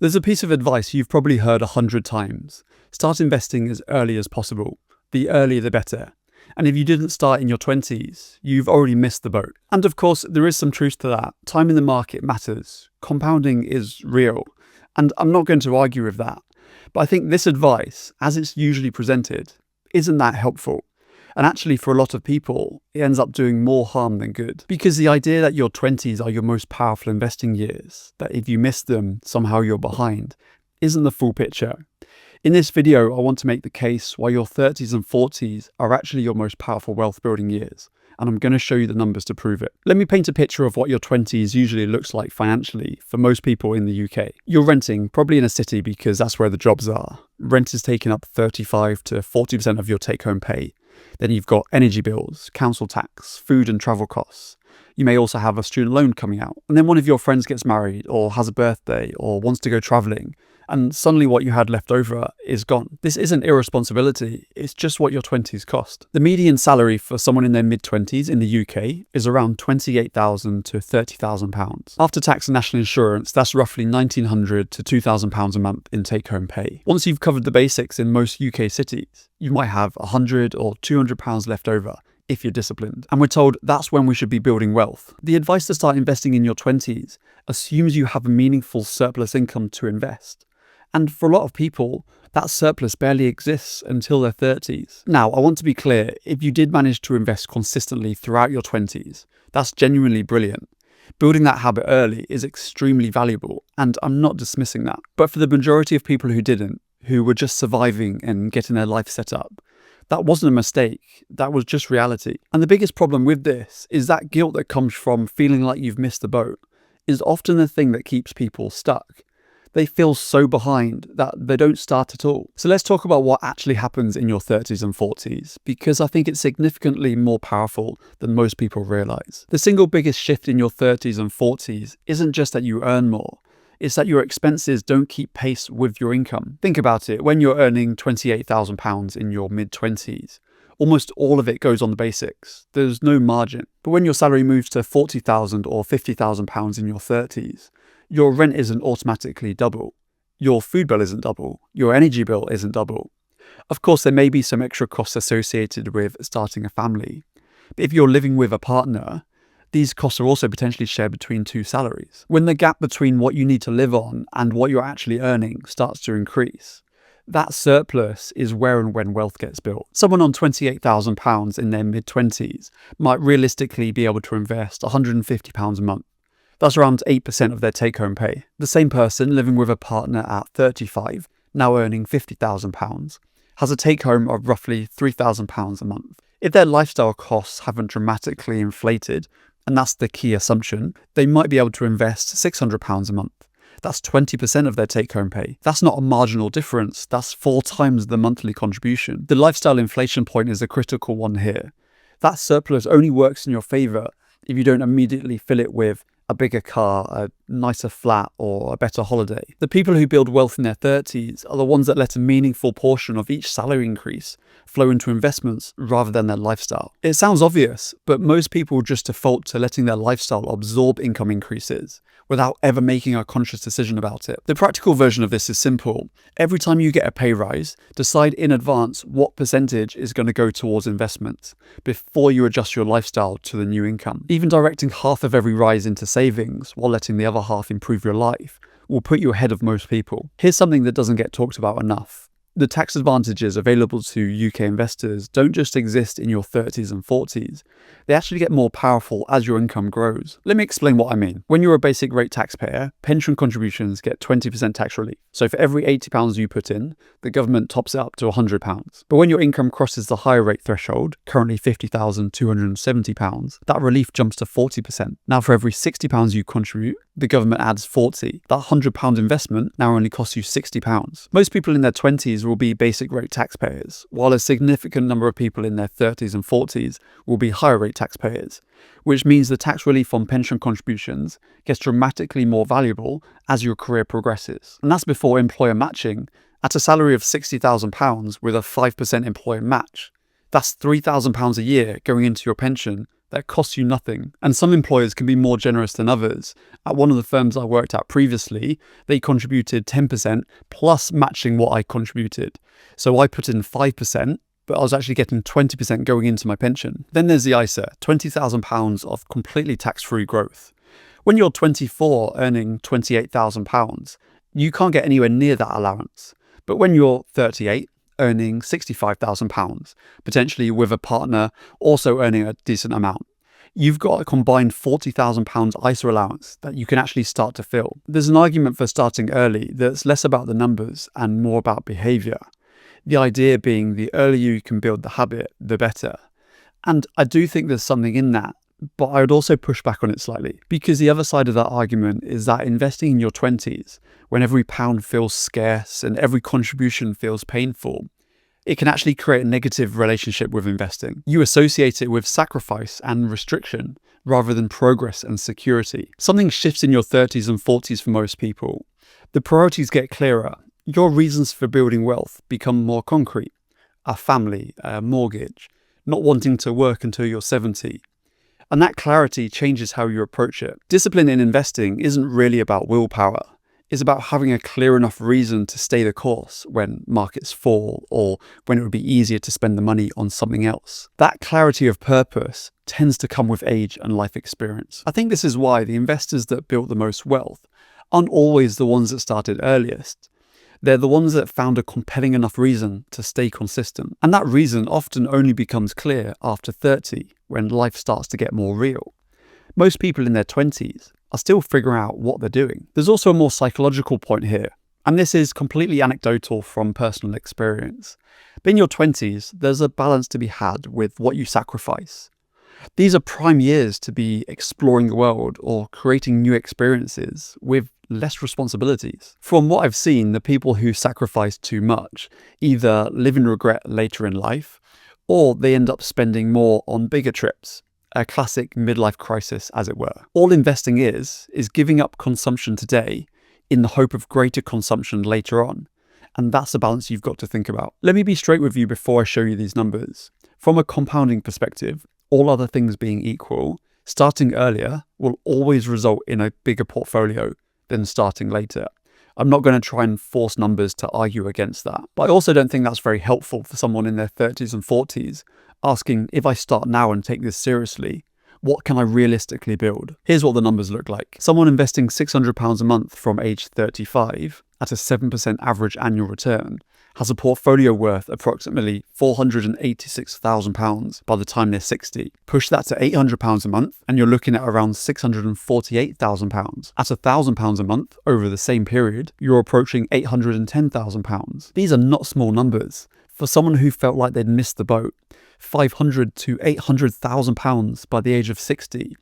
There's a piece of advice you've probably heard 100 times. Start investing as early as possible. The earlier the better. And if you didn't start in your 20s, you've already missed the boat. And of course, there is some truth to that. Time in the market matters. Compounding is real. And I'm not going to argue with that. But I think this advice, as it's usually presented, isn't that helpful. And actually, for a lot of people, it ends up doing more harm than good. Because the idea that your 20s are your most powerful investing years, that if you miss them, somehow you're behind, isn't the full picture. In this video, I want to make the case why your 30s and 40s are actually your most powerful wealth building years. And I'm going to show you the numbers to prove it. Let me paint a picture of what your 20s usually looks like financially for most people in the UK. You're renting, probably in a city because that's where the jobs are. Rent is taking up 35 to 40% of your take-home pay. Then you've got energy bills, council tax, food and travel costs. You may also have a student loan coming out. And then one of your friends gets married or has a birthday or wants to go traveling. And suddenly what you had left over is gone. This isn't irresponsibility, it's just what your 20s cost. The median salary for someone in their mid-20s in the UK is around £28,000 to £30,000. After tax and national insurance, that's roughly £1,900 to £2,000 a month in take-home pay. Once you've covered the basics in most UK cities, you might have £100 or £200 left over if you're disciplined. And we're told that's when we should be building wealth. The advice to start investing in your 20s assumes you have a meaningful surplus income to invest. And for a lot of people, that surplus barely exists until their 30s. Now, I want to be clear, if you did manage to invest consistently throughout your 20s, that's genuinely brilliant. Building that habit early is extremely valuable, and I'm not dismissing that. But for the majority of people who didn't, who were just surviving and getting their life set up, that wasn't a mistake, that was just reality. And the biggest problem with this is that guilt that comes from feeling like you've missed the boat is often the thing that keeps people stuck. They feel so behind that they don't start at all. So let's talk about what actually happens in your 30s and 40s, because I think it's significantly more powerful than most people realize. The single biggest shift in your 30s and 40s isn't just that you earn more, it's that your expenses don't keep pace with your income. Think about it, when you're earning £28,000 in your mid-20s, almost all of it goes on the basics. There's no margin. But when your salary moves to £40,000 or £50,000 in your 30s, your rent isn't automatically double. Your food bill isn't double. Your energy bill isn't double. Of course, there may be some extra costs associated with starting a family. But if you're living with a partner, these costs are also potentially shared between two salaries. When the gap between what you need to live on and what you're actually earning starts to increase, that surplus is where and when wealth gets built. Someone on £28,000 in their mid-20s might realistically be able to invest £150 a month. That's around 8% of their take-home pay. The same person living with a partner at 35, now earning £50,000, has a take-home of roughly £3,000 a month. If their lifestyle costs haven't dramatically inflated, and that's the key assumption, they might be able to invest £600 a month. That's 20% of their take-home pay. That's not a marginal difference, that's 4 times the monthly contribution. The lifestyle inflation point is a critical one here. That surplus only works in your favour if you don't immediately fill it with a bigger car, a nicer flat, or a better holiday. The people who build wealth in their 30s are the ones that let a meaningful portion of each salary increase flow into investments rather than their lifestyle. It sounds obvious, but most people just default to letting their lifestyle absorb income increases without ever making a conscious decision about it. The practical version of this is simple. Every time you get a pay rise, decide in advance what percentage is going to go towards investments before you adjust your lifestyle to the new income. Even directing half of every rise into savings while letting the other half improve your life will put you ahead of most people. Here's something that doesn't get talked about enough. The tax advantages available to UK investors don't just exist in your 30s and 40s, they actually get more powerful as your income grows. Let me explain what I mean. When you're a basic rate taxpayer, pension contributions get 20% tax relief. So for every £80 you put in, the government tops it up to £100. But when your income crosses the higher rate threshold, currently £50,270, that relief jumps to 40%. Now for every £60 you contribute, the government adds 40. That £100 investment now only costs you £60. Most people in their 20s will be basic rate taxpayers, while a significant number of people in their 30s and 40s will be higher rate taxpayers, which means the tax relief on pension contributions gets dramatically more valuable as your career progresses. And that's before employer matching. At a salary of £60,000 with a 5% employer match, that's £3,000 a year going into your pension that costs you nothing. And some employers can be more generous than others. At one of the firms I worked at previously, they contributed 10% plus matching what I contributed. So I put in 5%, but I was actually getting 20% going into my pension. Then there's the ISA, £20,000 of completely tax-free growth. When you're 24 earning £28,000, you can't get anywhere near that allowance. But when you're 38, earning £65,000, potentially with a partner also earning a decent amount, you've got a combined £40,000 ISA allowance that you can actually start to fill. There's an argument for starting early that's less about the numbers and more about behaviour. The idea being the earlier you can build the habit, the better. And I do think there's something in that, but I would also push back on it slightly, because the other side of that argument is that investing in your 20s, when every pound feels scarce and every contribution feels painful, it can actually create a negative relationship with investing. You associate it with sacrifice and restriction rather than progress and security. Something shifts in your 30s and 40s for most people. The priorities get clearer. Your reasons for building wealth become more concrete. A family, a mortgage, not wanting to work until you're 70. And that clarity changes how you approach it. Discipline in investing isn't really about willpower. It's about having a clear enough reason to stay the course when markets fall or when it would be easier to spend the money on something else. That clarity of purpose tends to come with age and life experience. I think this is why the investors that built the most wealth aren't always the ones that started earliest. They're the ones that found a compelling enough reason to stay consistent. And that reason often only becomes clear after 30, when life starts to get more real. Most people in their 20s are still figuring out what they're doing. There's also a more psychological point here, and this is completely anecdotal from personal experience. But in your 20s, there's a balance to be had with what you sacrifice. These are prime years to be exploring the world or creating new experiences with less responsibilities. From what I've seen, the people who sacrifice too much either live in regret later in life, or they end up spending more on bigger trips. A classic midlife crisis, as it were. All investing is giving up consumption today in the hope of greater consumption later on. And that's a balance you've got to think about. Let me be straight with you before I show you these numbers. From a compounding perspective, all other things being equal, starting earlier will always result in a bigger portfolio than starting later. I'm not going to try and force numbers to argue against that. But I also don't think that's very helpful for someone in their 30s and 40s asking, if I start now and take this seriously, what can I realistically build? Here's what the numbers look like. Someone investing £600 a month from age 35 at a 7% average annual return has a portfolio worth approximately £486,000 by the time they're 60. Push that to £800 a month and you're looking at around £648,000. At £1,000 a month over the same period, you're approaching £810,000. These are not small numbers. For someone who felt like they'd missed the boat, £500,000 to £800,000 by the age of 60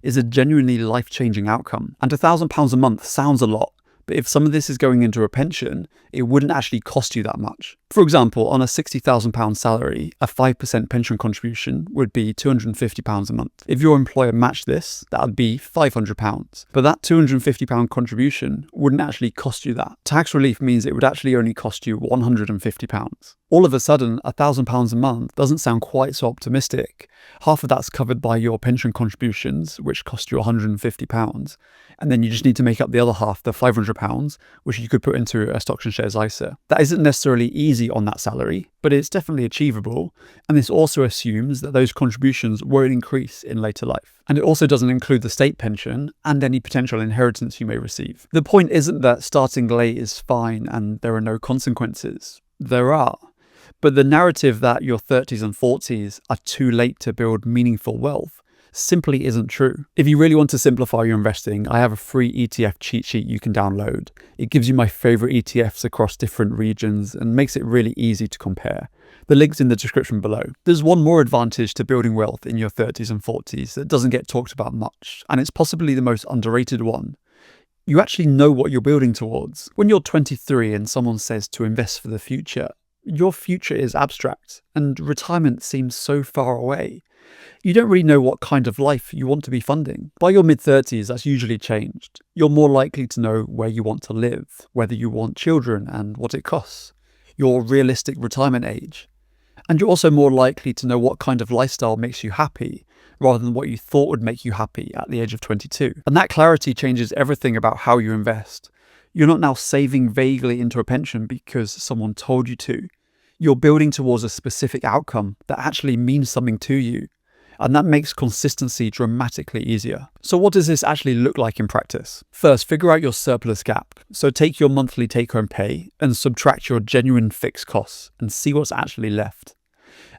is a genuinely life-changing outcome. And £1,000 a month sounds a lot, but if some of this is going into a pension, it wouldn't actually cost you that much. For example, on a £60,000 salary, a 5% pension contribution would be £250 a month. If your employer matched this, that would be £500. But that £250 contribution wouldn't actually cost you that. Tax relief means it would actually only cost you £150. All of a sudden, £1,000 a month doesn't sound quite so optimistic. Half of that's covered by your pension contributions, which cost you £150. And then you just need to make up the other half, the £500, which you could put into a stocks and shares ISA. That isn't necessarily easy on that salary, but it's definitely achievable. And this also assumes that those contributions won't increase in later life. And it also doesn't include the state pension and any potential inheritance you may receive. The point isn't that starting late is fine and there are no consequences. There are. But the narrative that your 30s and 40s are too late to build meaningful wealth simply isn't true. If you really want to simplify your investing, I have a free ETF cheat sheet you can download. It gives you my favorite ETFs across different regions and makes it really easy to compare. The link's in the description below. There's one more advantage to building wealth in your 30s and 40s that doesn't get talked about much, and it's possibly the most underrated one. You actually know what you're building towards. When you're 23 and someone says to invest for the future, your future is abstract and retirement seems so far away. You don't really know what kind of life you want to be funding. By your mid-30s, that's usually changed. You're more likely to know where you want to live, whether you want children and what it costs, your realistic retirement age. And you're also more likely to know what kind of lifestyle makes you happy, rather than what you thought would make you happy at the age of 22. And that clarity changes everything about how you invest. You're not now saving vaguely into a pension because someone told you to. You're building towards a specific outcome that actually means something to you. And that makes consistency dramatically easier. So what does this actually look like in practice? First, figure out your surplus gap. So take your monthly take-home pay and subtract your genuine fixed costs and see what's actually left.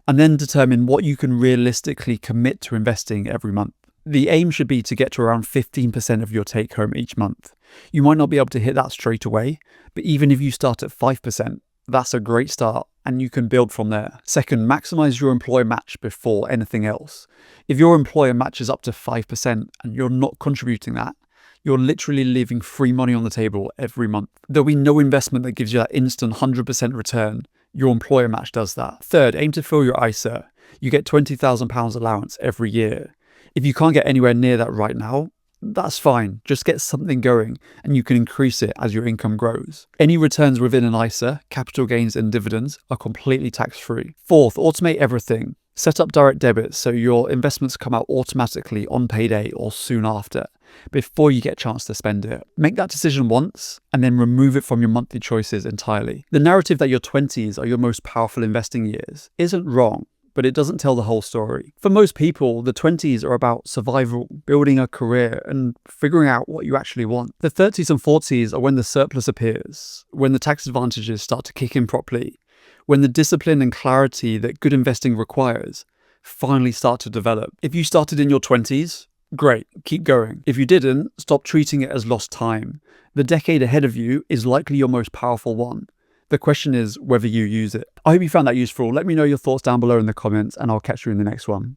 And then determine what you can realistically commit to investing every month. The aim should be to get to around 15% of your take-home each month. You might not be able to hit that straight away, but even if you start at 5%, that's a great start and you can build from there. Second, maximize your employer match before anything else. If your employer matches up to 5% and you're not contributing that, you're literally leaving free money on the table every month. There'll be no investment that gives you that instant 100% return. Your employer match does that. Third, aim to fill your ISA. You get £20,000 allowance every year. If you can't get anywhere near that right now, that's fine. Just get something going and you can increase it as your income grows. Any returns within an ISA, capital gains and dividends, are completely tax-free. Fourth, automate everything. Set up direct debits so your investments come out automatically on payday or soon after, before you get a chance to spend it. Make that decision once and then remove it from your monthly choices entirely. The narrative that your 20s are your most powerful investing years isn't wrong, but it doesn't tell the whole story. For most people, the 20s are about survival, building a career, and figuring out what you actually want. The 30s and 40s are when the surplus appears, when the tax advantages start to kick in properly, when the discipline and clarity that good investing requires finally start to develop. If you started in your 20s, great, keep going. If you didn't, stop treating it as lost time. The decade ahead of you is likely your most powerful one. The question is whether you use it. I hope you found that useful. Let me know your thoughts down below in the comments and I'll catch you in the next one.